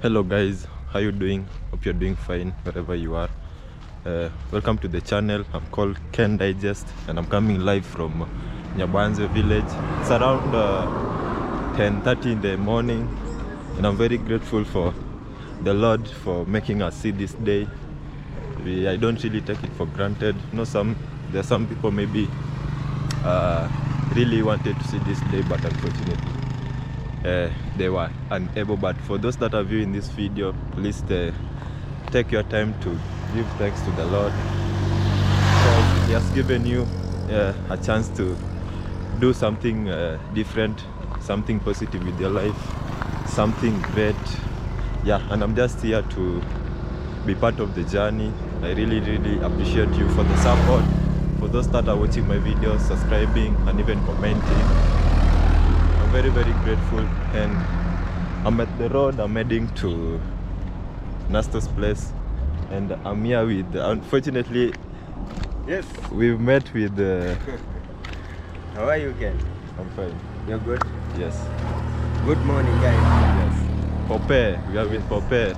Hello guys, how you doing? Hope you're doing fine wherever you are. Welcome to the channel. I'm called Ken Digest and I'm coming live from Nyabanze village. It's around 10:30 in the morning and I'm very grateful for the Lord for making us see this day. I don't really take it for granted. There are some people maybe really wanted to see this day, but unfortunately they were unable. But for those that are viewing this video, please take your time to give thanks to the Lord, because He has given you a chance to do something different, something positive with your life, something great. Yeah, and I'm just here to be part of the journey. I really appreciate you for the support, for those that are watching my videos, subscribing and even commenting. I'm very grateful. And I'm at the road. I'm heading to Nasto's place and I'm here with, unfortunately, yes, we've met with how are you, Ken? I'm fine. You're good? Yes. Good morning, guys. Yes. Pope. We are with Pope.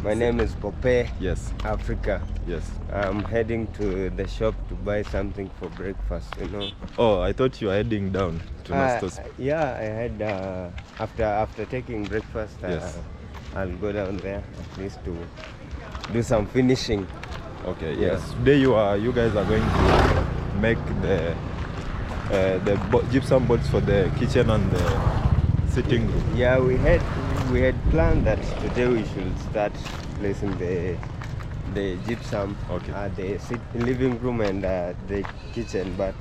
My name is Pope. Yes. Africa. Yes. I'm heading to the shop to buy something for breakfast, you know. Oh, I thought you were heading down to Nasto's. Yeah, I had after taking breakfast, Yes. I'll go down there at least to do some finishing. Okay. Yeah. Yes. Today you guys are going to make the gypsum boards for the kitchen and the sitting room. Yeah, we had planned that today we should start placing the gypsum at the living room and the kitchen, but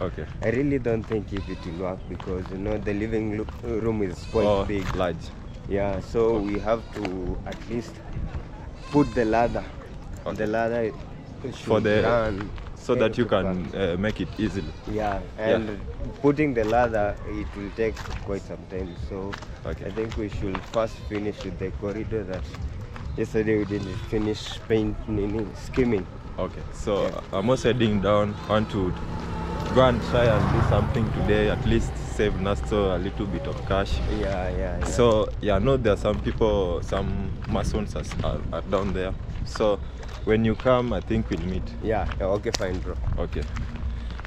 Okay. I really don't think if it will work, because you know the living room is quite big, large. Yeah, so we have to at least put the ladder. Okay. The ladder For the run so that you can make it easily. Yeah, and putting the ladder, it will take quite some time. So Okay. I think we should first finish with the corridor that yesterday we didn't finish skimming. Okay, so I'm also heading down. I want to go and try and do something today, at least save Nasto a little bit of cash. Yeah. So yeah, I know there are some people, some masons are down there. So when you come, I think we'll meet. Yeah, okay, fine, bro. Okay.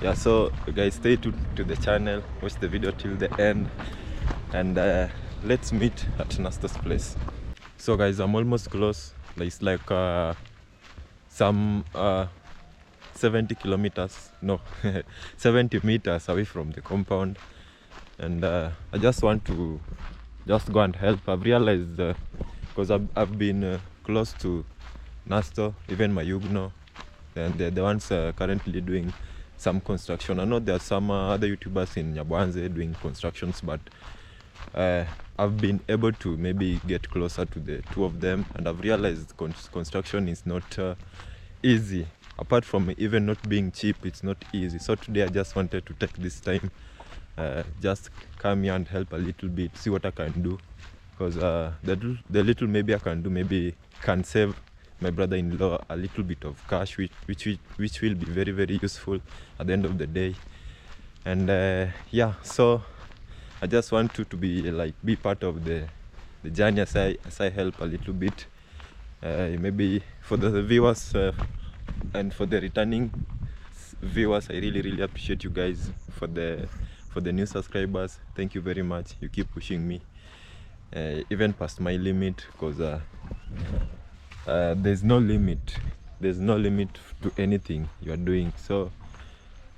Yeah, so guys, stay tuned to the channel, watch the video till the end, and let's meet at Nasto's place. So guys, I'm almost close. It's like some 70 kilometers, no, 70 meters away from the compound, and I just want to just go and help. I've realized because I've been close to Nasto, even Mayugno, and they're the ones currently doing some construction. I know there are some other YouTubers in Nyabanze doing constructions, but I've been able to maybe get closer to the two of them, and I've realized construction is not easy. Apart from even not being cheap, it's not easy. So today I just wanted to take this time, just come here and help a little bit, see what I can do, because the little maybe I can do maybe can save my brother-in-law a little bit of cash, which will be very useful at the end of the day. And yeah, so I just want to be part of the journey as I help a little bit. Maybe for the viewers and for the returning viewers, I really appreciate you guys. For the new subscribers, thank you very much. You keep pushing me even past my limit, because there's no limit to anything you are doing. So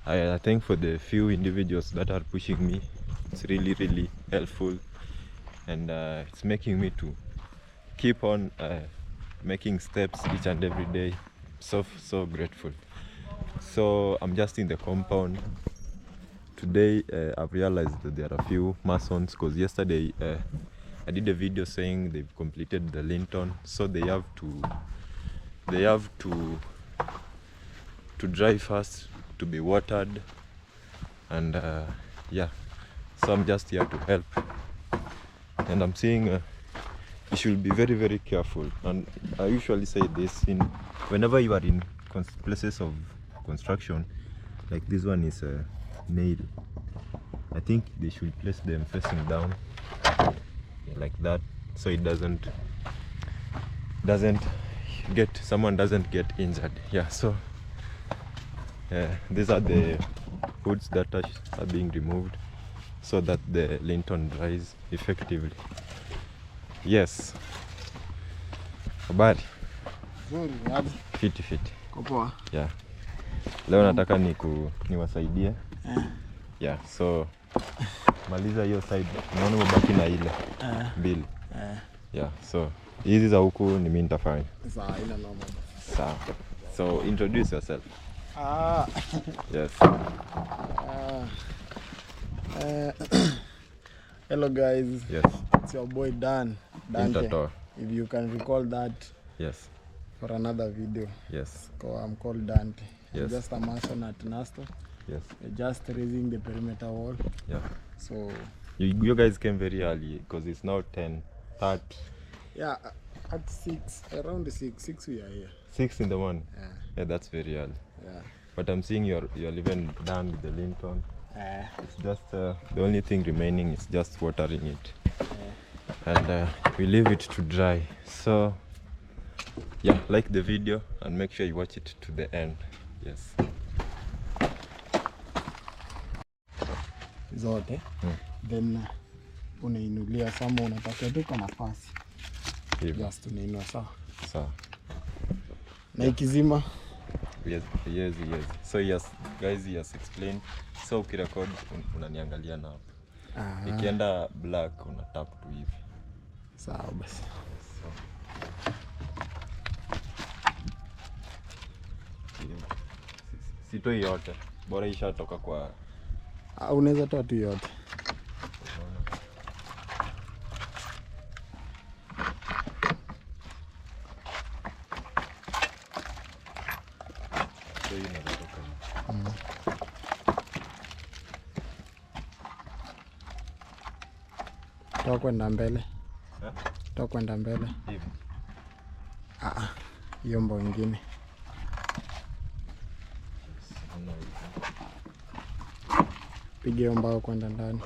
I thank for the few individuals that are pushing me. It's really helpful, and it's making me to keep on making steps each and every day. So grateful. So I'm just in the compound today. I've realized that there are a few masons, because yesterday I did a video saying they've completed the linton, so they have to dry first, to be watered, and yeah, so I'm just here to help. And I'm saying you should be very careful, and I usually say this whenever you are in places of construction, like this one is a nail. I think they should place them facing down like that, so it doesn't someone doesn't get injured. Yeah, so these are the hoods that are being removed so that the linton dries effectively. Yes. Habari? Fiti. Poa. Yeah. Leo nataka niwasaidie. Yeah, so maliza hiyo side. Unaona umebaki na ile mbili. Yeah, so hizi za huku ni mimi nitafanya. Sawa, ina noma. Sawa. So introduce yourself. Yes. Hello guys. Yes. It's your boy Dante. Intertor. If you can recall that. Yes. For another video. Yes. I'm called Dante. Yes. I'm just a mason at Nasto. Yes. We're just raising the perimeter wall. Yeah. So you guys came very early because it's now 10:30. Yeah, at 6, around 6 we are here. 6 in the morning. Yeah, that's very early. Yeah. But I'm seeing you're even done with the linton. It's just the only thing remaining is just watering it. And we leave it to dry. So yeah, like the video and make sure you watch it to the end. Yes. Zote. Then unainulia sama, unatakia tu kwa nafasi. Just unainua sawa. Sawa. Na ikizima. Yes. So yes, guys, he has explained. So ukirecord unaniangalia na hapo. Ikienda black una tap tu hivi. Sawa basi. Sitoi yote. Bora ishatoka kwa. Unaweza toa tu yote. Toa kwenda mbele. Toa kwenda mbele. Hivi. Hiyo mbao ingine. Piga hiyo mbao kwenda ndani.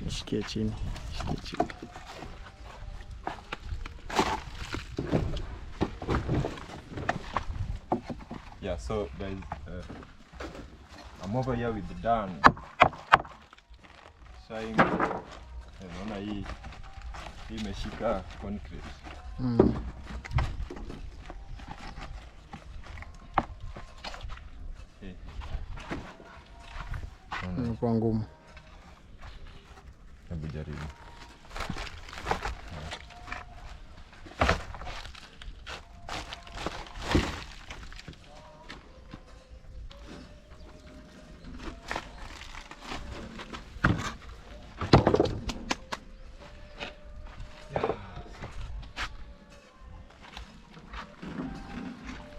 Shikia chini. Yeah, so guys, I'm over here with the Dan. Shine. Naona hii imeshika concrete. Kwa ngumu. Hebu jaribu.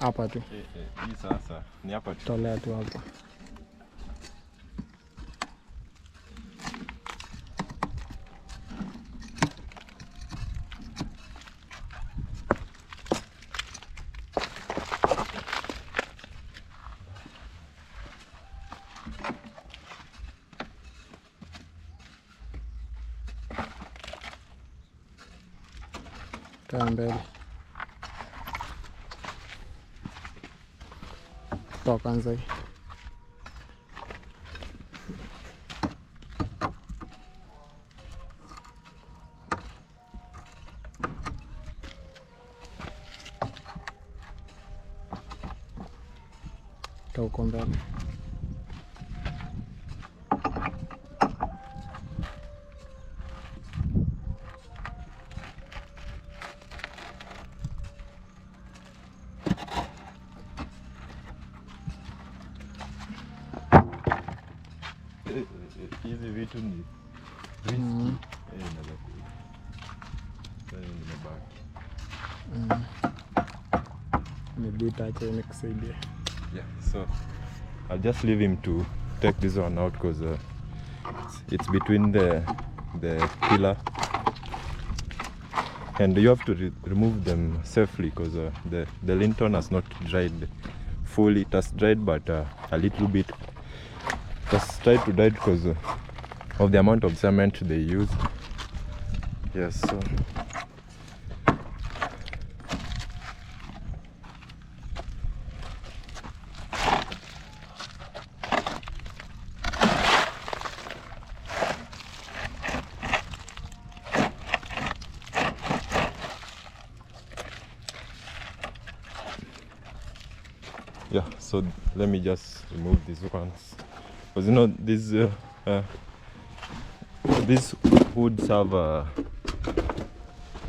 Hapa tu. Hii sasa ni hapa tu. Tolea tu hapa. Kaa mbele. Toka kwanza hii. Toka huko mbele. Hizi vitu ni risky. Yeah, so I'll just leave him to take this one out because it's between the pillar, and you have to remove them safely because the linton has not dried fully. It has dried, but a little bit. Just try to dry because of the amount of cement they use. Yes, so yeah, so let me just remove these ones because you know these hoods have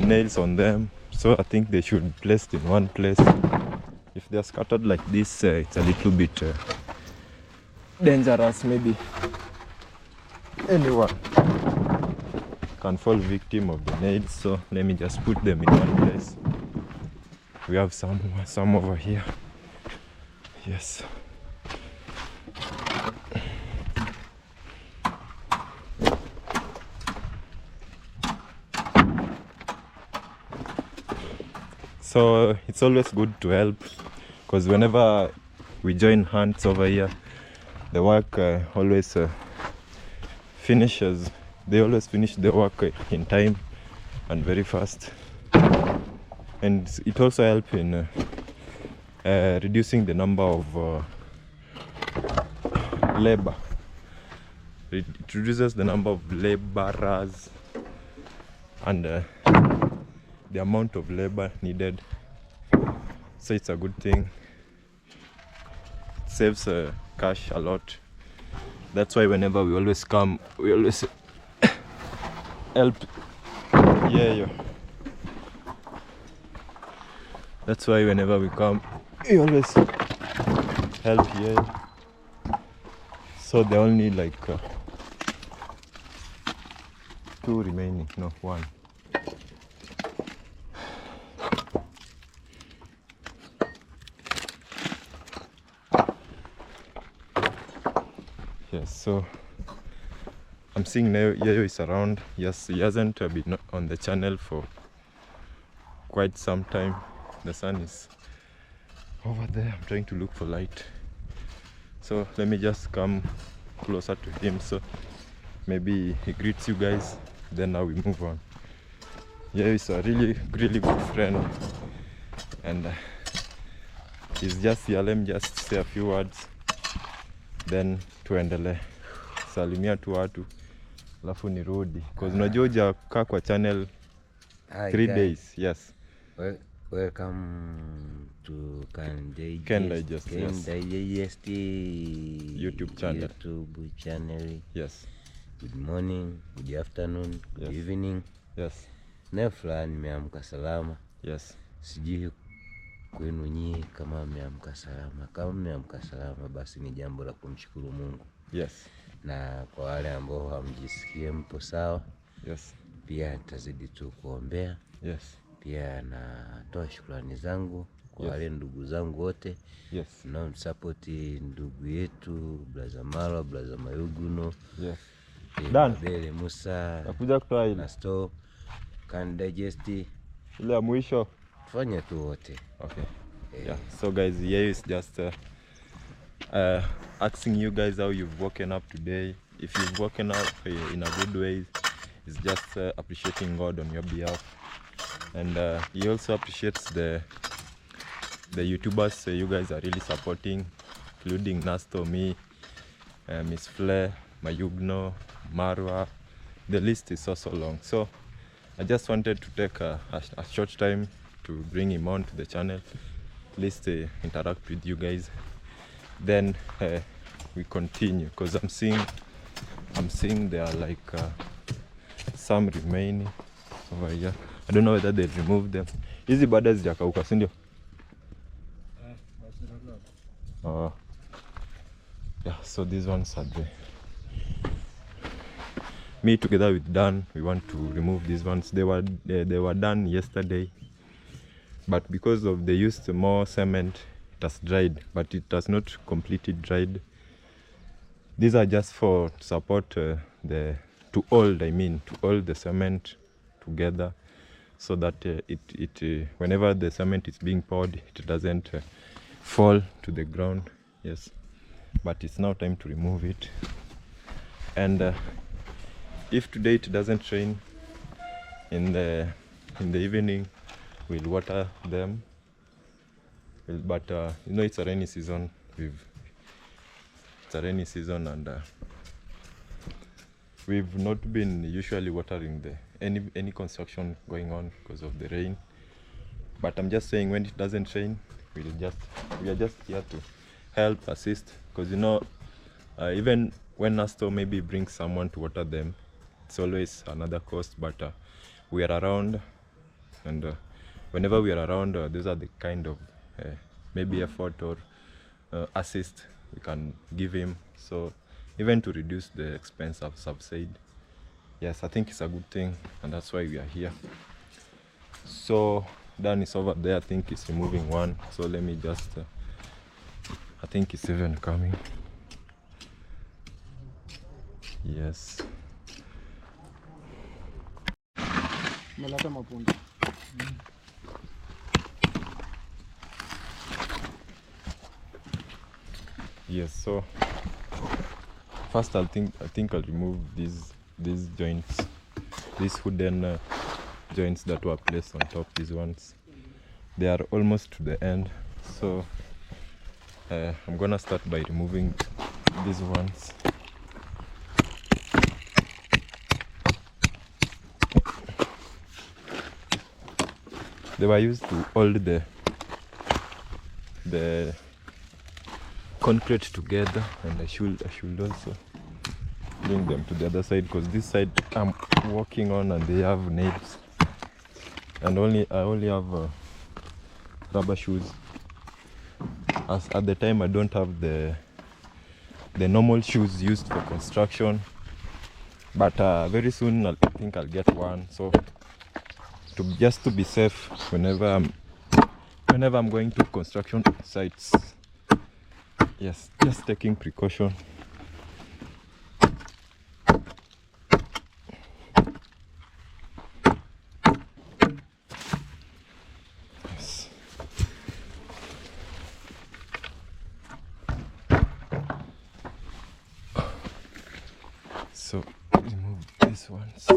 nails on them, so I think they should be placed in one place. If they're scattered like this, it's a little bit dangerous. Maybe anyone can fall victim of the nails, so let me just put them in one place. We have some over here. Yes. So it's always good to help because whenever we join hands over here, the work always finishes. They always finish the work in time and very fast, and it also helps in reducing the number of labor. It reduces the number of laborers and the amount of labor needed, so it's a good thing. It saves cash a lot. That's why whenever we always come, we always help. Yeah. That's why whenever we come, we always help here. So they only like 2 remaining, no, 1. Yes, so I'm seeing Yayo is around. Yes, he hasn't been on the channel for quite some time. The sun is over there. I'm trying to look for light. So let me just come closer to him so maybe he greets you guys, then now we move on. Yayo is a really good friend, and he's just here. Let me just say a few words, then tuendele. Salimia tu watu alafu nirudi because unajua hujakaa kwa channel 3 days. Yes. Welcome to Can Digest YouTube channel. Yes. Good morning, good afternoon, good evening. Yes. Nefla nimeamka salama. Yes. Sijui kwenu nyie kama mmeamka salama. Kama mmeamka salama basi ni jambo la kumshukuru Mungu. Yes. Na kwa wale ambao hamjisikie mpo sawa, yes, pia nitazidi tu kuombea. Yes. Pia natoa shukrani zangu kwa wale ndugu zangu wote. Yes. Na msupport ndugu yetu Brothe Maro, Brothe Mayuguno. Yes. Dan Bele Musa. Nakuja kutoa ile. Na store Can Digest. Ile mwisho Fanya tu wote. Okay. Yeah. So guys, here is just asking you guys how you've woken up today. If you've woken up in a good way, it's just appreciating God on your behalf. And he also appreciates the YouTubers you guys are really supporting, including Nasto, me, Miss Flair, Mayugno, Marwa. The list is so long. So I just wanted to take a short time to bring him on to the channel, at least interact with you guys. Then we continue because I'm seeing there are like some remaining over here. I don't know whether they removed them. Hizi bado hazijakauka, si ndio? Yeah, so these ones are me together with Dan, we want to remove these ones. They were done yesterday, but because of they used more cement, it has dried, but it has not completely dried. These are just for support to hold the cement together, so that whenever the cement is being poured, it doesn't fall to the ground. Yes, but it's now time to remove it. And if today it doesn't rain, in the evening we'll water them. But it's a rainy season. It's a rainy season, and we've not been usually watering any construction going on because of the rain. But I'm just saying, when it doesn't rain, we are just here to help, assist, because even when Nasto maybe brings someone to water them, it's always another cost. But we are around, and whenever we are around, these are the kind of maybe effort or assist we can give him, so even to reduce the expense of subside. Yes, I think it's a good thing, and that's why we are here. So Dan is over there. I think he's removing one, so let me just I think it's even coming. Yes. Melata mapundi. Yes, so first I think I'll remove these joints, these wooden joints that were placed on top. These ones, they are almost to the end, so I'm gonna start by removing these ones. They were used to hold the concrete together, and I should also bring them to the other side, because this side I'm walking on and they have nails, and I only have rubber shoes. As at the time I don't have the normal shoes used for construction, but very soon I think I'll get one, so just to be safe whenever I'm going to construction sites. Yes, just taking precaution. Yes. So remove these ones.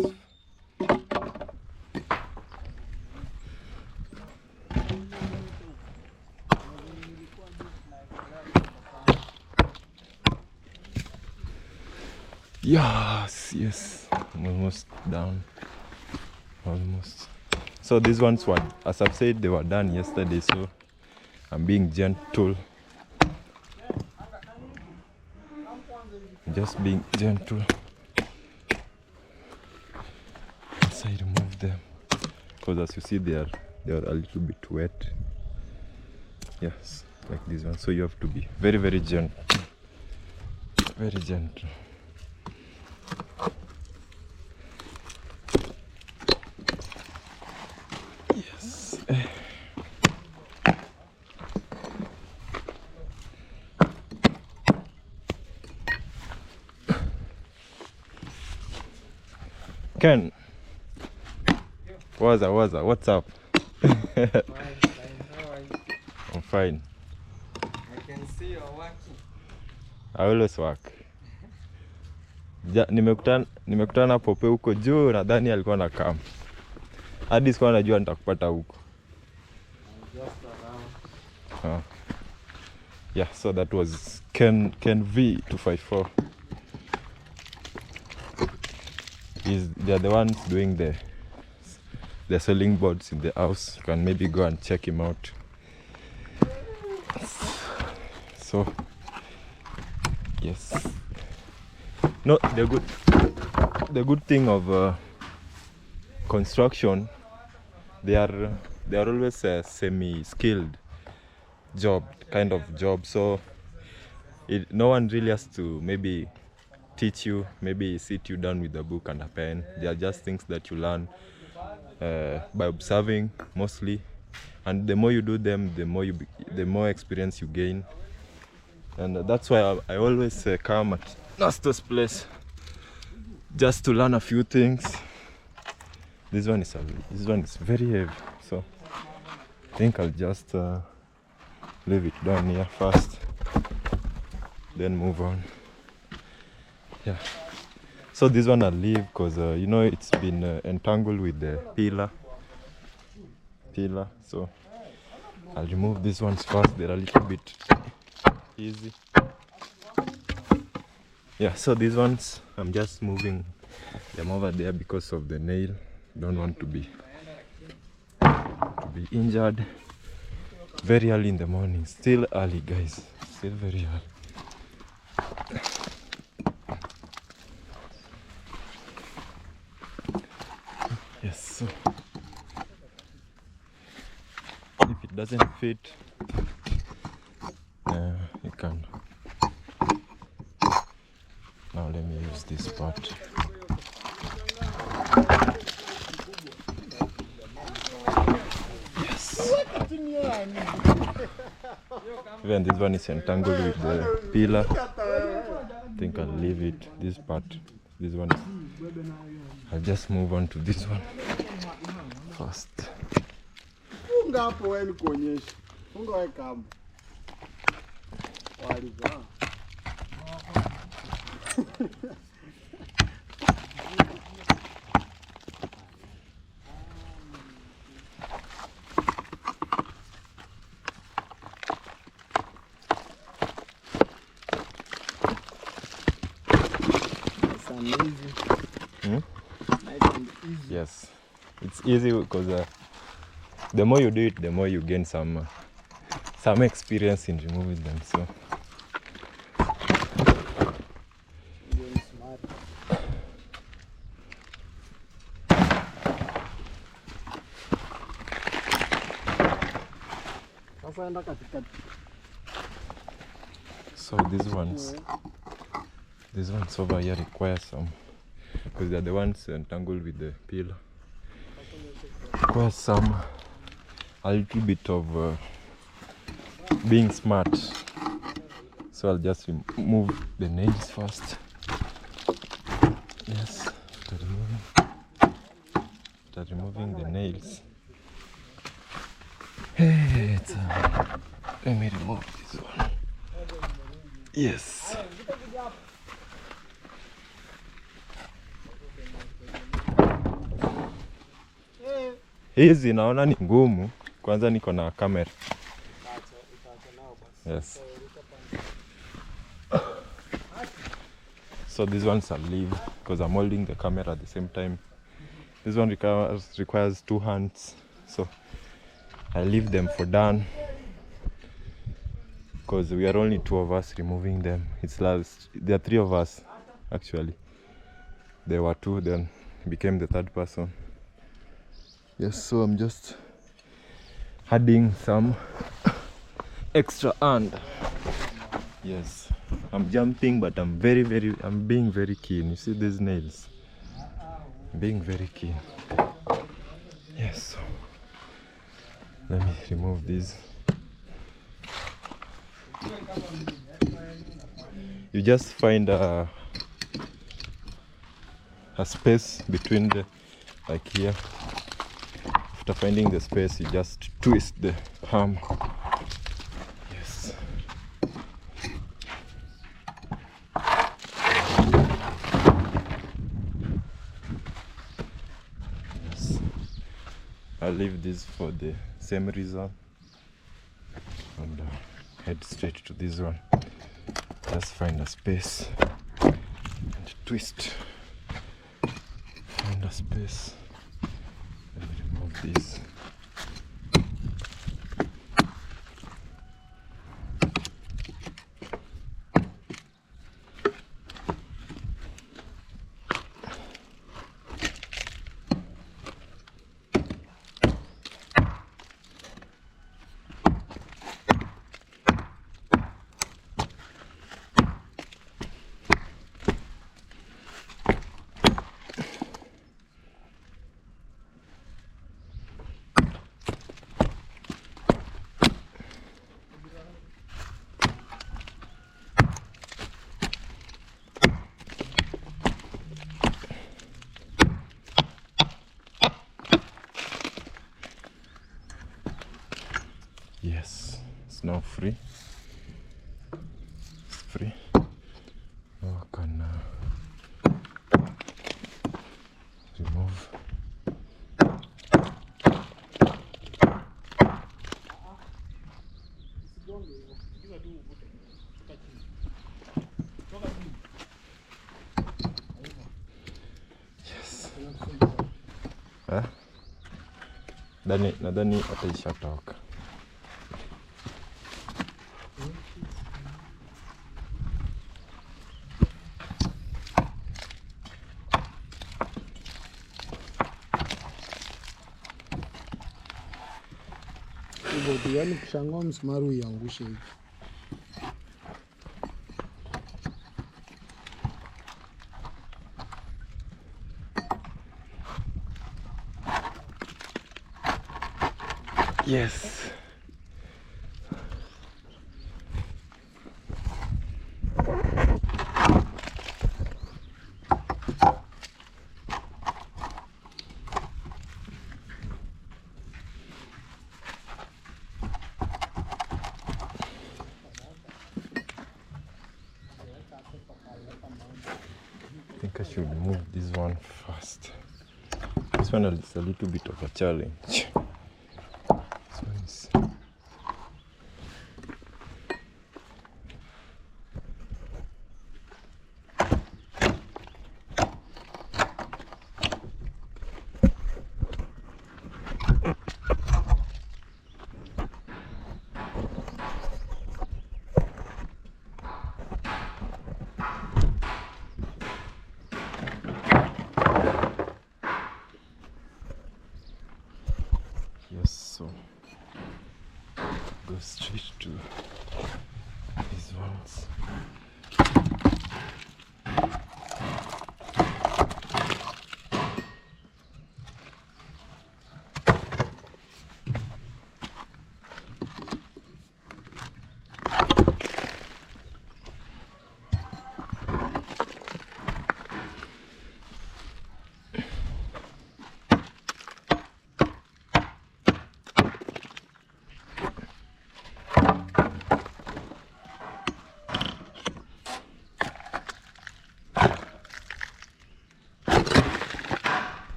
Yes, I'm almost down. Almost. So these ones were, as I've said, they were done yesterday, so I'm being gentle. Just being gentle as I remove them, because as you see they are a little bit wet. Yes, like this one. So you have to be very, very gentle. Very gentle. Yes. Ken, what's up? Fine. How are you? I'm fine. I can see you're working. I always work. Nimekutana Pope huko juu, nadhani alikuwa na kam. Hadi sikuwa najua nitakupata huko. Just around. Yeah, so that was Ken V254. They are the ones doing the selling boards in the house. You can maybe go and check him out. So yes, no, the good thing of construction, they are always a semi-skilled kind of job, so no one really has to maybe teach you, maybe sit you down with a book and a pen. They are just things that you learn by observing mostly, and the more you do them, the more experience you gain. And that's why I always come at Nasto's place just to learn a few things. This one is very heavy, so I think I'll just leave it down here first, then move on. Yeah. So this one I'll leave because you know, it's been entangled with the pillar. So I'll remove these ones first. They're a little bit easy. Yeah, so these ones I'm just moving them over there because of the nail. Don't want to be injured. Very early in the morning. Still early, guys. Still very early. Yes, so if it doesn't fit, you can. Now let me use this part. Yes. Even this one is entangled with the pillar. I think I'll leave it. This part, this one, I'll just move on to this one first. Yes, it's easy because the more you do it, the more you gain some experience in removing them. So these ones over here require some, because they're the ones entangled with the pillar. Require a little bit of being smart. So I'll just remove the nails first. Yes, after removing the nails. Hey, let me remove this one. Yes. Hizi naona ni ngumu. Kwanza niko na kamera. Yes. So these ones I'll leave because I'm holding the camera at the same time. This one requires 2 hands. So I'll leave them for Dan because we are only 2 of us removing them. There are 3 of us actually. There were 2, then became the 3rd person. Yes, so I'm just adding some extra hand. Yes, I'm jumping, but I'm being very keen. You see these nails? I'm being very keen. Yes. Let me remove these. You just find a space between like here. After finding the space, you just twist the arm. Yes. Yes. I'll leave this for the same reason and head straight to this one. Just find a space and twist. Find a space. Let me remove this. now free. It's free. Now I can remove. Yes. Nadhani hata ishatoka. Yani kushangaa msumari uiangushe hivi. Yes. I think I should move this one first. This one is a little bit of a challenge. This one is... Yes, so go straight to these ones.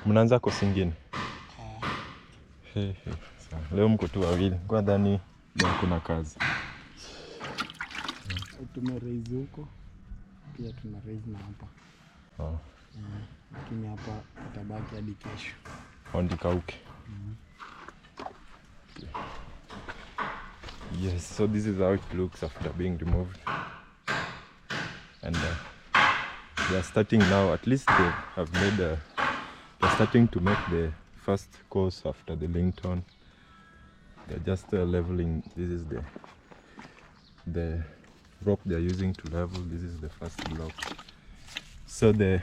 Mnaanza kosi ingine? Leo mko tu wawili. Kwa dhani leo kuna kazi. Tumeraise huko. Pia tuna raise na hapa. Lakini hapa itabaki hadi kesho. Ondikauke. Yes, so this is how it looks after being removed. And they are starting now, at least they have made they're starting to make the first course after the Linton. They're just leveling. This is the rope they're using to level. This is the first block. So the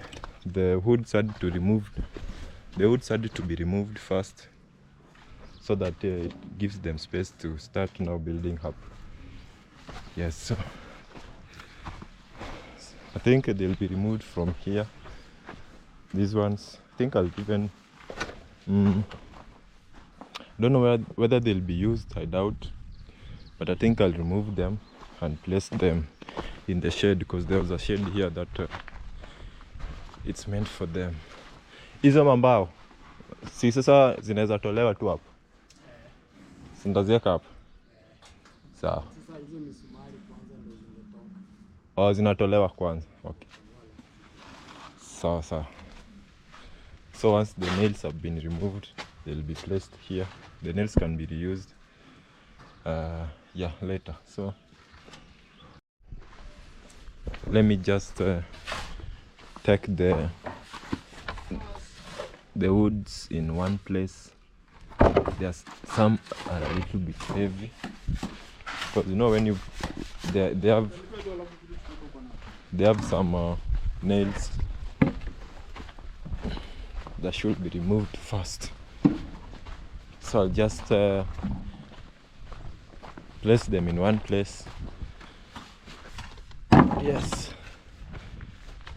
wood started to be removed first, so that it gives them space to start now building up. Yes, so I think they'll be removed from here. These ones, I think I'll even don't know whether they'll be used, I doubt, but I think I'll remove them and place them in the shade, because there was a shade here that it's meant for them. Hizo mambao si sasa zinaweza tolewa tu hapo, sindazieka hapo. Sawa. Sasa hizo misumari kwanza ndio zingetoka. Oh, zinatolewa kwanza. Okay. Sawa. So once the nails have been removed, they'll be placed here. The nails can be reused later. So let me just take the woods in one place. There's some are a little bit heavy, because you know when you they have some nails that should be removed first. So I'll just place them in one place. Yes.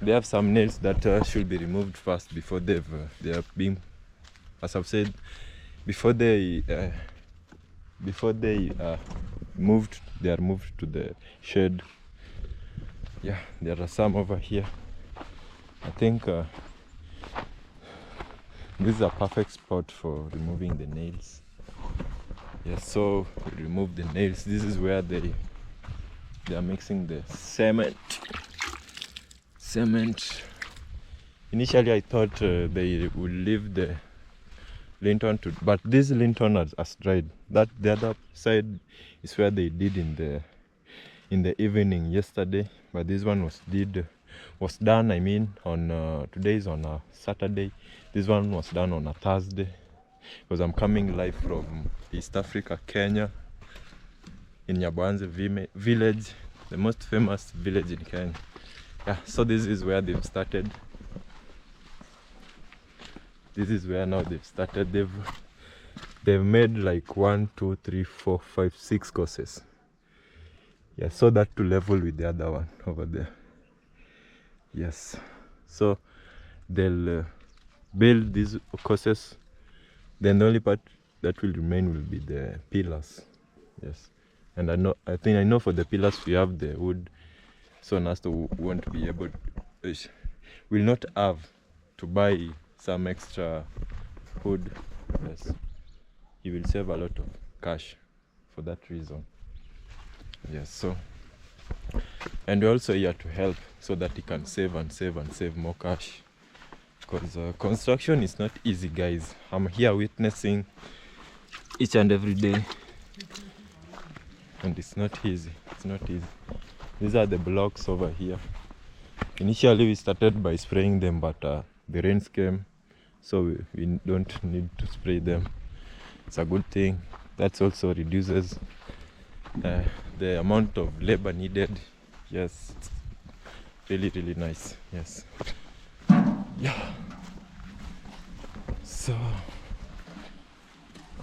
they have some nails that should be removed first before they are being, as I've said, before they moved, they are moved to the shed. Yeah, there are some over here. I think this is a perfect spot for removing the nails. Yes, so we remove the nails. This is where they are mixing the cement. Initially I thought they would leave the linton to, but this linton has dried. That the other side is where they did in the evening yesterday, but this one was done, I mean, on today is on a Saturday. This one was done on a Thursday, because I'm coming live from East Africa, Kenya, in Nyabanze village, the most famous village in Kenya. Yeah, so this is where they've started. This is where now they've started. They've made like 1, 2, 3, 4, 5, 6 courses. Yeah, so that to level with the other one over there. Yes, so they'll build these courses. Then the only part that will remain will be the pillars. Yes, and I know for the pillars we have the wood, so Nasto won't be able to, will not have to buy some extra wood. Yes, he will save a lot of cash for that reason. Yes, so, and we're also here to help so that he can save more cash, because construction is not easy, guys. I'm here witnessing each and every day, and it's not easy. These are the blocks over here. Initially we started by spraying them, but the rains came, so we don't need to spray them. It's a good thing. That also reduces the amount of labor needed. Yes, it's really nice. Yes, yeah. So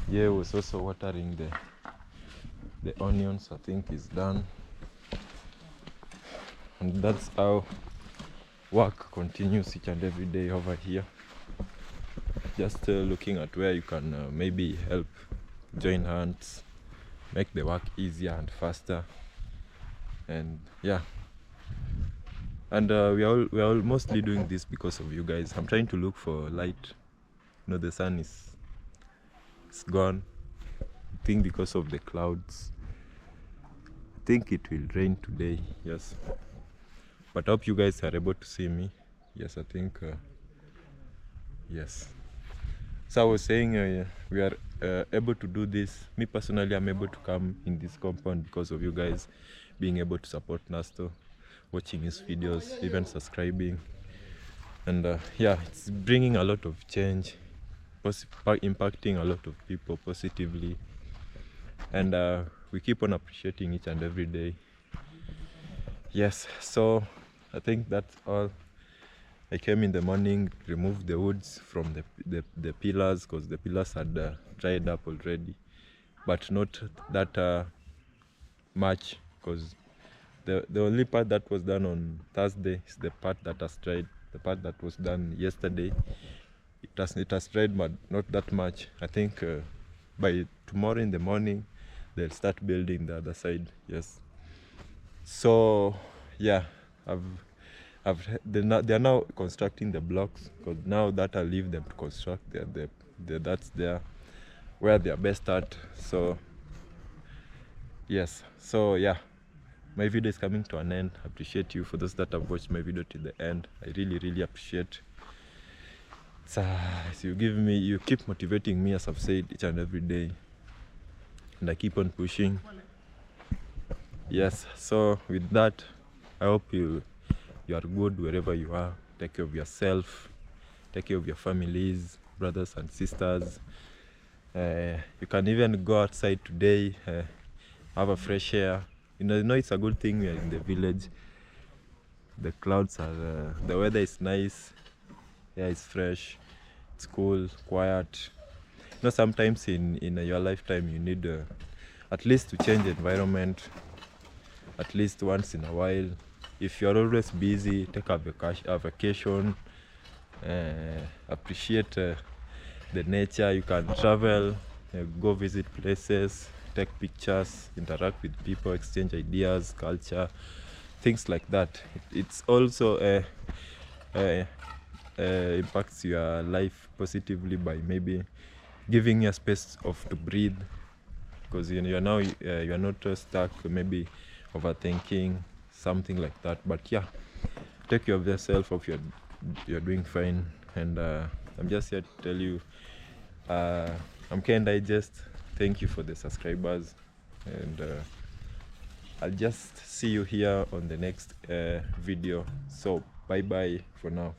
yeah, was also watering the onions. I think is done, and that's how work continues each and every day over here. Just looking at where you can maybe help, join hands, make the work easier and faster. And yeah, and we are mostly doing this because of you guys. I'm trying to look for light. You know, the sun is gone. I think because of the clouds. I think it will rain today. Yes, but I hope you guys are able to see me. Yes, I think yes. So I was saying we are able to do this. Me personally, I'm able to come in this compound because of you guys being able to support Nasto, watching his videos, even subscribing. And yeah, it's bringing a lot of change, impacting a lot of people positively. And we keep on appreciating each and every day. Yes, so I think that's all. I came in the morning, removed the woods from the pillars, because the pillars had dried up already, but not that much, because the only part that was done on Thursday is the part that has dried. The part that was done yesterday, it has dried, but not that much. I think by tomorrow in the morning they'll start building the other side. Yes, so yeah, they are now constructing the blocks, because now that I'll leave them to construct, that's where they are best at. So yes, so yeah, my video is coming to an end. I appreciate you for those that have watched my video till the end. I really appreciate. So you keep motivating me, as I've said, each and every day, and I keep on pushing. Yes, so with that, I hope you are good wherever you are. Take care of yourself, take care of your families, brothers and sisters. You can even go outside today, have a fresh air. You know it's a good thing we are in the village. The clouds are, the weather is nice, yeah, it's fresh, it's cool, quiet. You know, sometimes in your lifetime you need at least to change environment, at least once in a while. if you're always busy, take a vacation, appreciate the nature. You can travel, go visit places, take pictures, interact with people, exchange ideas, culture, things like that. It's also impacts your life positively by maybe giving you a space to breathe, because you're now you're not stuck maybe overthinking something like that. But yeah, take care of yourself. If you're doing fine, and I'm just here to tell you I'm Ken Digest. Thank you for the subscribers, and I'll just see you here on the next video. So bye bye for now.